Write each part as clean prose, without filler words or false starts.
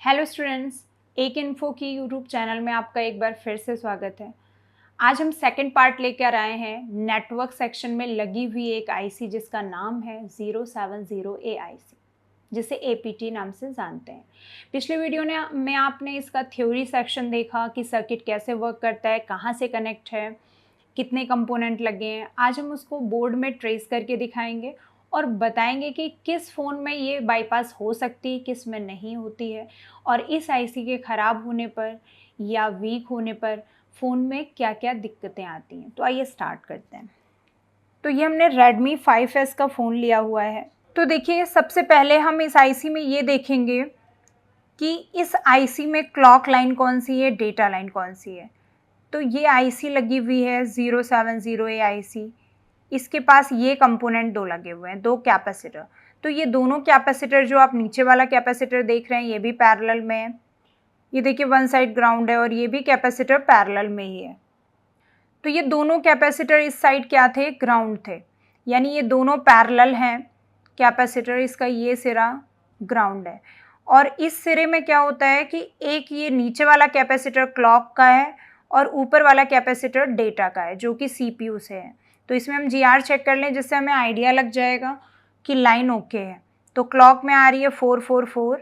Hello students, एक info की YouTube channel में आपका एक बार फिर से स्वागत है। आज हम सेकंड पार्ट लेकर आए हैं नेटवर्क सेक्शन में लगी हुई एक आईसी जिसका नाम है 070 AIC, जिसे APT नाम से जानते हैं। पिछले वीडियो में आपने इसका थ्योरी सेक्शन देखा कि सर्किट कैसे वर्क करता है, कहाँ से कनेक्ट है, कितने कंपोनेंट लगे हैं। आज हम उसको बोर्ड में ट्रेस करके दिखाएंगे और बताएंगे कि किस फ़ोन में ये बाईपास हो सकती है, किस में नहीं होती है, और इस आईसी के ख़राब होने पर या वीक होने पर फ़ोन में क्या क्या दिक्कतें आती हैं। तो आइए स्टार्ट करते हैं। तो ये हमने Redmi 5S का फ़ोन लिया हुआ है। तो देखिए, सबसे पहले हम इस आईसी में ये देखेंगे कि इस आईसी में क्लॉक लाइन कौन सी है, डेटा लाइन कौन सी है। तो ये आईसी लगी हुई है 070 AIC। इसके पास ये कंपोनेंट दो लगे हुए हैं, दो कैपेसिटर। तो ये दोनों कैपेसिटर जो आप नीचे वाला कैपेसिटर देख रहे हैं ये भी पैरेलल में है। ये देखिए, वन साइड ग्राउंड है और ये भी कैपेसिटर पैरेलल में ही है। तो ये दोनों कैपेसिटर इस साइड क्या थे, ग्राउंड थे, यानी ये दोनों पैरेलल हैं। कैपेसिटर इसका ये सिरा ग्राउंड है और इस सिरे में क्या होता है कि एक ये नीचे वाला कैपेसिटर क्लॉक का है और ऊपर वाला कैपेसिटर डेटा का है, जो कि CPU से है। तो इसमें हम GR चेक कर लें जिससे हमें आइडिया लग जाएगा कि लाइन ओके है। तो क्लॉक में आ रही है 444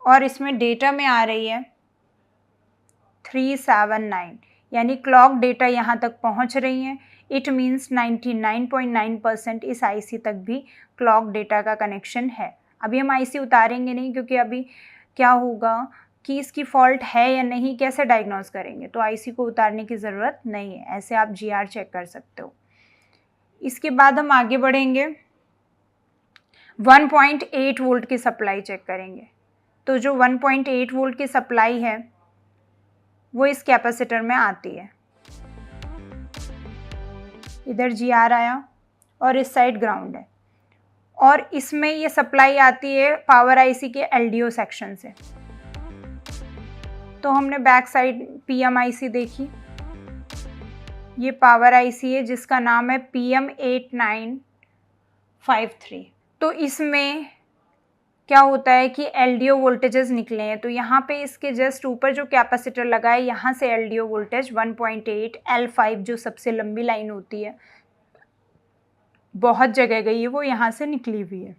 और इसमें डेटा में आ रही है 379, यानी क्लॉक डेटा यहाँ तक पहुँच रही हैं। इट मीन्स 99.9% इस आईसी तक भी क्लॉक डेटा का कनेक्शन है। अभी हम आईसी उतारेंगे नहीं, क्योंकि अभी क्या होगा कि इसकी फॉल्ट है या नहीं कैसे डायग्नोज करेंगे। तो आईसी को उतारने की ज़रूरत नहीं है, ऐसे आप GR चेक कर सकते हो। इसके बाद हम आगे बढ़ेंगे, 1.8 वोल्ट की सप्लाई चेक करेंगे। तो जो 1.8 वोल्ट की सप्लाई है वो इस कैपेसिटर में आती है। इधर GR आया और इस साइड ग्राउंड है और इसमें ये सप्लाई आती है पावर आईसी के LDO सेक्शन से। तो हमने बैक साइड PMIC देखी, ये पावर आईसी है जिसका नाम है PM8953। तो इसमें क्या होता है कि LDO वोल्टेजेस निकले हैं। तो यहाँ पे इसके जस्ट ऊपर जो कैपेसिटर लगा है यहाँ से LDO वोल्टेज 1.8 L5 जो सबसे लंबी लाइन होती है, बहुत जगह गई है, वो यहाँ से निकली हुई है।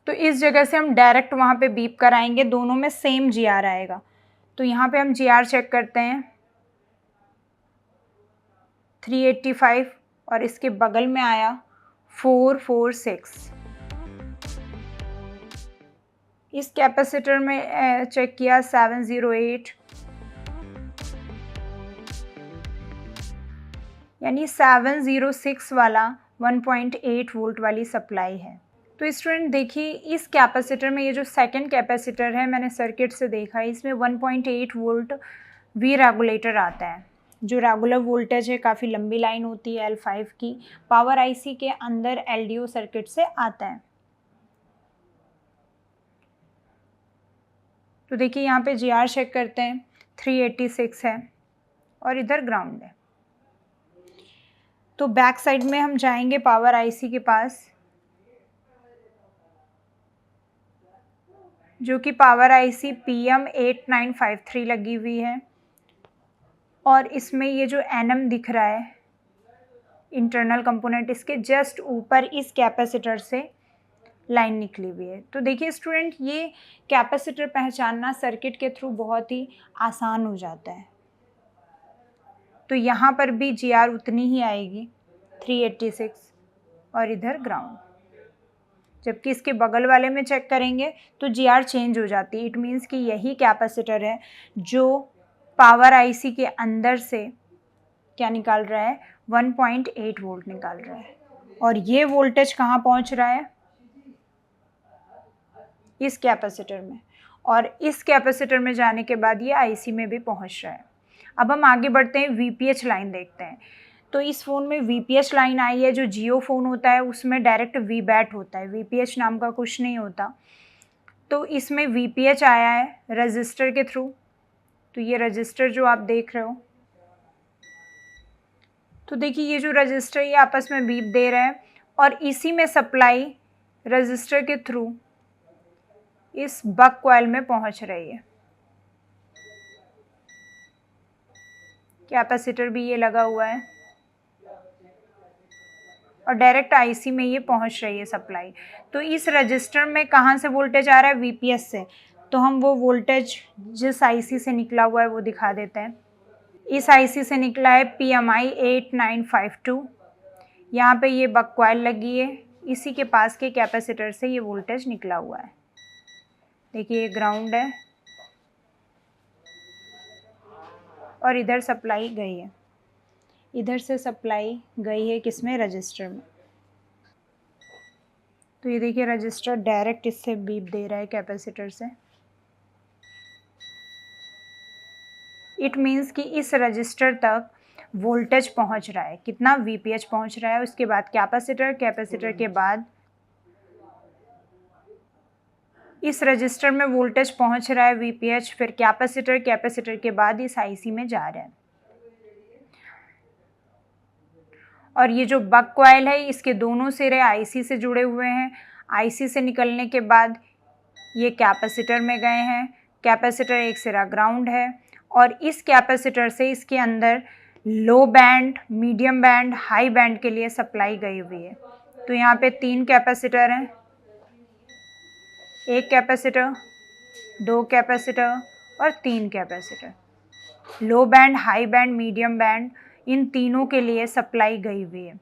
तो इस जगह से हम डायरेक्ट वहाँ पे बीप कराएंगे, दोनों में सेम GR आएगा। तो यहाँ पे हम GR चेक करते हैं 385 और इसके बगल में आया 446। इस कैपेसिटर में चेक किया 708, यानी 706 वाला 1.8 वोल्ट वाली सप्लाई है। तो स्टूडेंट देखिए, इस कैपेसिटर में ये जो सेकंड कैपेसिटर है, मैंने सर्किट से देखा है, इसमें 1.8 वोल्ट V रेगुलेटर आता है। जो रेगुलर वोल्टेज है, काफ़ी लंबी लाइन होती है L5 की, पावर आईसी के अंदर LDO सर्किट से आता है। तो देखिए, यहाँ पे GR चेक करते हैं 386 है और इधर ग्राउंड है। तो बैक साइड में हम जाएंगे पावर आईसी के पास, जो कि पावर आईसी PM8953 लगी हुई है और इसमें ये जो NM दिख रहा है इंटरनल कंपोनेंट, इसके जस्ट ऊपर इस कैपेसिटर से लाइन निकली हुई है। तो देखिए स्टूडेंट, ये कैपेसिटर पहचानना सर्किट के थ्रू बहुत ही आसान हो जाता है। तो यहाँ पर भी GR उतनी ही आएगी 386 और इधर ग्राउंड। जबकि इसके बगल वाले में चेक करेंगे तो GR चेंज हो जाती है। इट मीन्स कि यही कैपेसिटर है जो पावर आईसी के अंदर से क्या निकाल रहा है, 1.8 वोल्ट निकाल रहा है। और ये वोल्टेज कहाँ पहुँच रहा है, इस कैपेसिटर में, और इस कैपेसिटर में जाने के बाद ये आईसी में भी पहुँच रहा है। अब हम आगे बढ़ते हैं, VPH लाइन देखते हैं। तो इस फ़ोन में VPH लाइन आई है। जो जियो फ़ोन होता है उसमें डायरेक्ट VBAT होता है, VPH नाम का कुछ नहीं होता। तो इसमें VPH आया है रजिस्टर के थ्रू। तो ये रजिस्टर जो आप देख रहे हो, तो देखिए ये जो रजिस्टर ये आपस में बीप दे रहे हैं और इसी में सप्लाई रजिस्टर के थ्रू इस बक कॉइल में पहुंच रही है। कैपेसिटर भी ये लगा हुआ है और डायरेक्ट आईसी में ये पहुंच रही है सप्लाई। तो इस रजिस्टर में कहाँ से वोल्टेज आ रहा है? वीपीएस से। तो हम वो वोल्टेज जिस आईसी से निकला हुआ है वो दिखा देते हैं। इस आईसी से निकला है PMI 8952। यहाँ पे ये बक कॉइल लगी है, इसी के पास के कैपेसिटर से ये वोल्टेज निकला हुआ है। देखिए ये ग्राउंड है और इधर सप्लाई गई है, इधर से सप्लाई गई है किसमें? रजिस्टर में। तो ये देखिए रजिस्टर डायरेक्ट इससे बीप दे रहा है कैपेसिटर से। इट मीन्स कि इस रजिस्टर तक वोल्टेज पहुंच रहा है। कितना? VPH पहुंच रहा है। उसके बाद कैपेसिटर, कैपेसिटर के बाद इस रजिस्टर में वोल्टेज पहुंच रहा है VPH, फिर कैपेसिटर, कैपेसिटर के बाद इस आईसी में जा रहा है। और ये जो बक कॉइल है इसके दोनों सिरे आईसी से जुड़े हुए हैं। आईसी से निकलने के बाद ये कैपेसिटर में गए हैं। कैपेसिटर एक सिरा ग्राउंड है और इस कैपेसिटर से इसके अंदर लो band, medium band, high band के लिए सप्लाई गई हुई है। तो यहाँ पे 3 कैपेसिटर हैं, 1 कैपेसिटर, 2 कैपेसिटर और 3 capacitor. Low band, high band, medium band, इन तीनों के लिए सप्लाई गई हुई है।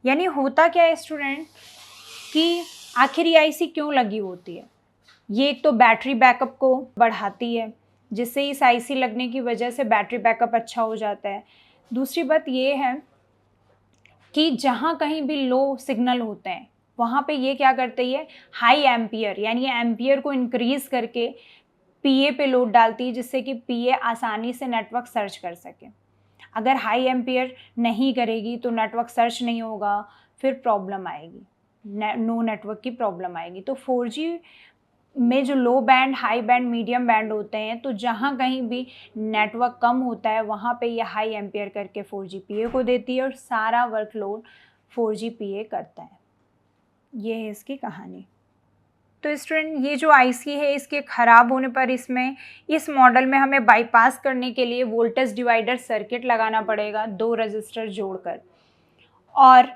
यानी होता क्या है स्टूडेंट कि आखिर ये आईसी क्यों लगी होती है? ये एक तो बैटरी बैकअप को बढ़ाती है, जिससे इस आईसी लगने की वजह से बैटरी बैकअप अच्छा हो जाता है। दूसरी बात ये है कि जहाँ कहीं भी लो सिग्नल होते हैं वहाँ पे ये क्या करती है? हाई एम्पियर, यानी एम्पियर को इंक्रीज़ करके पीए पे लोड डालती है, जिससे कि पीए आसानी से नेटवर्क सर्च कर सके। अगर हाई एम्पियर नहीं करेगी तो नेटवर्क सर्च नहीं होगा, फिर प्रॉब्लम आएगी, नो नेटवर्क की प्रॉब्लम आएगी। तो 4G में जो लो band, high band, medium band होते हैं, तो जहाँ कहीं भी नेटवर्क कम होता है वहाँ पे ये हाई एम्पियर करके 4G PA को देती है और सारा वर्कलोड 4G PA करता है। ये है इसकी कहानी। तो स्टूडेंट ये जो आईसी है इसके ख़राब होने पर इसमें इस मॉडल में हमें बाईपास करने के लिए वोल्टेज डिवाइडर सर्किट लगाना पड़ेगा, 2 रजिस्टर जोड़कर। और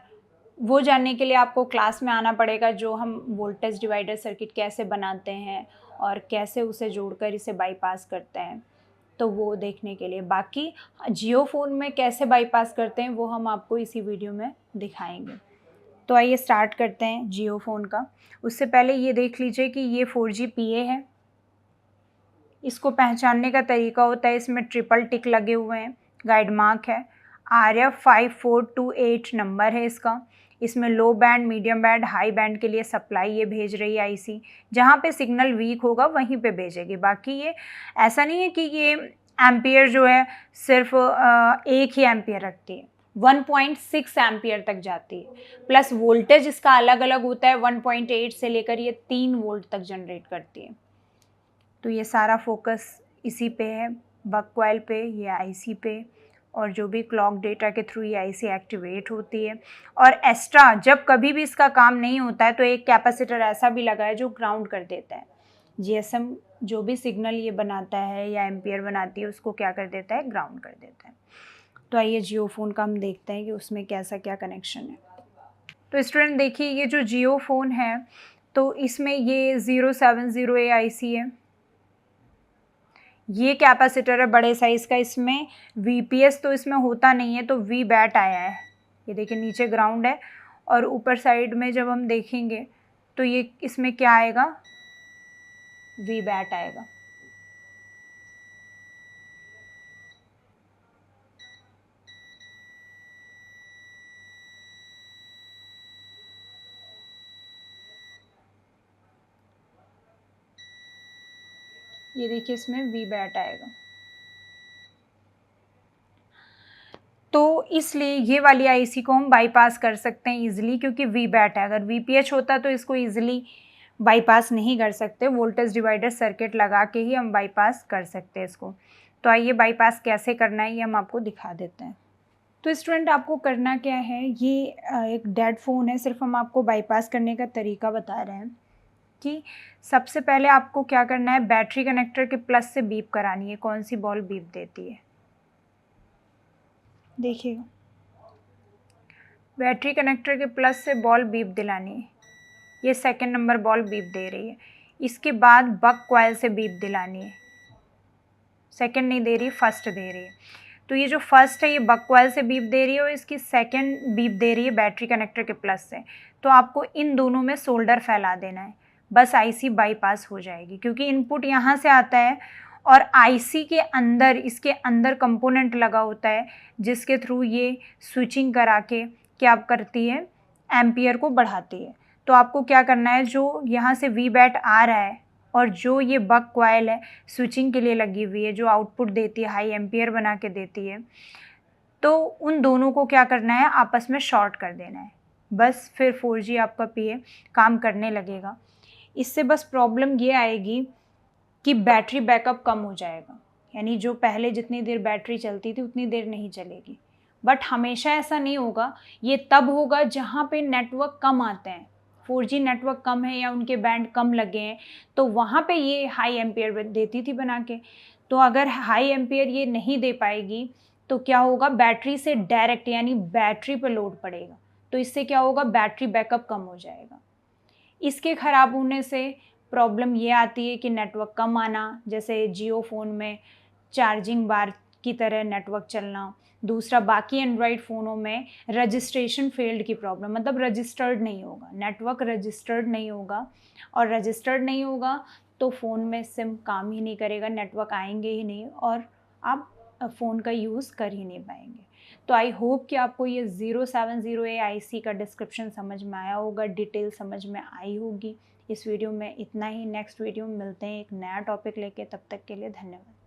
वो जानने के लिए आपको क्लास में आना पड़ेगा, जो हम वोल्टेज डिवाइडर सर्किट कैसे बनाते हैं और कैसे उसे जोड़कर इसे बाईपास करते हैं, तो वो देखने के लिए। बाकी जियो फ़ोन में कैसे बाईपास करते हैं वो हम आपको इसी वीडियो में दिखाएंगे। तो आइए स्टार्ट करते हैं जियो फ़ोन का। उससे पहले ये देख लीजिए कि ये 4G PA है। इसको पहचानने का तरीका होता है, इसमें ट्रिपल टिक लगे हुए हैं, गाइड मार्क है, RF5428 नंबर है इसका। इसमें लो band, medium band, high band के लिए सप्लाई ये भेज रही है आईसी। जहाँ पे सिग्नल वीक होगा वहीं पे भेजेगी। बाकी ये ऐसा नहीं है कि ये एम्पियर जो है सिर्फ एक ही एम्पियर रखती है, 1.6 एम्पियर तक जाती है। प्लस वोल्टेज इसका अलग अलग होता है, 1.8 से लेकर ये 3 वोल्ट तक जनरेट करती है। तो ये सारा फोकस इसी पे है, बक कॉइल पे, ये आईसी पे, और जो भी क्लॉक डेटा के थ्रू ये आईसी एक्टिवेट होती है। और एक्स्ट्रा जब कभी भी इसका काम नहीं होता है तो एक कैपेसिटर ऐसा भी लगा है जो ग्राउंड कर देता है। जीएसएम जो भी सिग्नल ये बनाता है या एम्पियर बनाती है उसको क्या कर देता है? ग्राउंड कर देता है। तो आइए जियो फ़ोन का हम देखते हैं कि उसमें कैसा क्या कनेक्शन है। तो स्टूडेंट देखिए ये जो जियो फ़ोन है तो इसमें ये 070A आईसी है। ये कैपेसिटर है बड़े साइज़ का। इसमें VPS तो इसमें होता नहीं है, तो V बैट आया है। ये देखिए नीचे ग्राउंड है और ऊपर साइड में जब हम देखेंगे तो ये इसमें क्या आएगा? V बैट आएगा। ये देखिए इसमें V बैट आएगा। तो इसलिए ये वाली आईसी को हम बाईपास कर सकते हैं इजीली, क्योंकि V बैट है। अगर VPH होता तो इसको इजीली बाईपास नहीं कर सकते, वोल्टेज डिवाइडर सर्किट लगा के ही हम बाईपास कर सकते हैं इसको। तो आइए बाईपास कैसे करना है ये हम आपको दिखा देते हैं। तो स्टूडेंट आपको करना क्या है, ये एक डेड फ़ोन है, सिर्फ हम आपको बाईपास करने का तरीका बता रहे हैं। कि सबसे पहले आपको क्या करना है, बैटरी कनेक्टर के प्लस से बीप करानी है। कौन सी बॉल बीप देती है, देखिएगा, बैटरी कनेक्टर के प्लस से बॉल बीप दिलानी है। ये सेकंड नंबर बॉल बीप दे रही है। इसके बाद बक कॉइल से बीप दिलानी है। सेकंड नहीं दे रही, फर्स्ट दे रही है। तो ये जो फर्स्ट है ये बक कॉइल से बीप दे रही है और इसकी सेकंड बीप दे रही है बैटरी कनेक्टर के प्लस से। तो आपको इन दोनों में सोल्डर फैला देना है, बस आईसी बाईपास हो जाएगी। क्योंकि इनपुट यहाँ से आता है और आईसी के अंदर, इसके अंदर कंपोनेंट लगा होता है जिसके थ्रू ये स्विचिंग करा के क्या करती है, एम्पियर को बढ़ाती है। तो आपको क्या करना है, जो यहाँ से वी बैट आ रहा है और जो ये बक कॉइल है स्विचिंग के लिए लगी हुई है, जो आउटपुट देती है, हाई एम्पियर बना के देती है, तो उन दोनों को क्या करना है, आपस में शॉर्ट कर देना है। बस फिर 4G आपका पीए काम करने लगेगा। इससे बस प्रॉब्लम ये आएगी कि बैटरी बैकअप कम हो जाएगा, यानी जो पहले जितनी देर बैटरी चलती थी उतनी देर नहीं चलेगी। बट हमेशा ऐसा नहीं होगा, ये तब होगा जहाँ पे नेटवर्क कम आते हैं, 4G नेटवर्क कम है या उनके बैंड कम लगे हैं, तो वहाँ पे ये हाई एम्पियर देती थी बना के। तो अगर हाई एम्पियर ये नहीं दे पाएगी तो क्या होगा, बैटरी से डायरेक्ट यानी बैटरी पर लोड पड़ेगा। तो इससे क्या होगा, बैटरी बैकअप कम हो जाएगा। इसके ख़राब होने से प्रॉब्लम ये आती है कि नेटवर्क कम आना, जैसे जियो फ़ोन में चार्जिंग बार की तरह नेटवर्क चलना। दूसरा, बाकी एंड्रॉयड फ़ोनों में रजिस्ट्रेशन फेल्ड की प्रॉब्लम, मतलब रजिस्टर्ड नहीं होगा, नेटवर्क रजिस्टर्ड नहीं होगा। और रजिस्टर्ड नहीं होगा तो फ़ोन में सिम काम ही नहीं करेगा, नेटवर्क आएंगे ही नहीं और आप फ़ोन का यूज़ कर ही नहीं पाएंगे। तो आई होप कि आपको ये 070A IC का डिस्क्रिप्शन समझ में आया होगा, डिटेल समझ में आई होगी। इस वीडियो में इतना ही। नेक्स्ट वीडियो में मिलते हैं एक नया टॉपिक लेके, तब तक के लिए धन्यवाद।